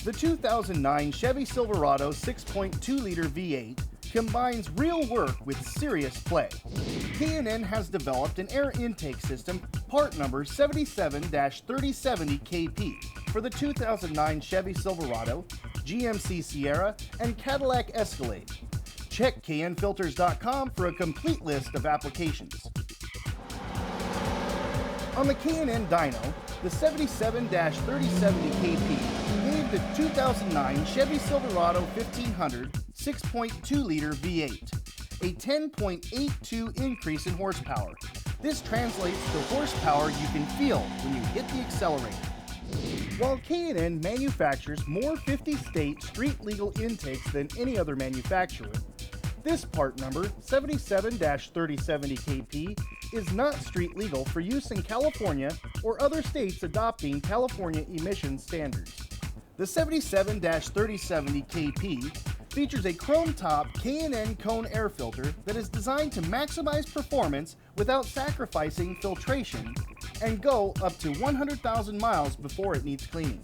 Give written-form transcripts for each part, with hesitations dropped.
The 2009 Chevy Silverado 6.2-liter V8 combines real work with serious play. K&N has developed an air intake system, part number 77-3070KP, for the 2009 Chevy Silverado, GMC Sierra, and Cadillac Escalade. Check knfilters.com for a complete list of applications. On the K&N dyno, the 77-3070KP gave the 2009 Chevy Silverado 1500 6.2-liter V8 a 10.82 increase in horsepower. This translates to horsepower you can feel when you hit the accelerator. While K&N manufactures more 50-state street-legal intakes than any other manufacturer, this part number, 77-3070KP, is not street legal for use in California or other states adopting California emission standards. The 77-3070KP features a chrome-top K&N cone air filter that is designed to maximize performance without sacrificing filtration and go up to 100,000 miles before it needs cleaning.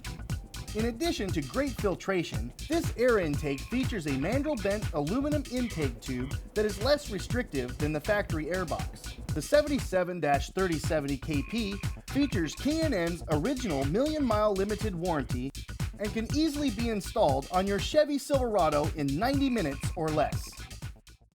In addition to great filtration, this air intake features a mandrel bent aluminum intake tube that is less restrictive than the factory airbox. The 77-3070KP features K&N's original million-mile limited warranty and can easily be installed on your Chevy Silverado in 90 minutes or less.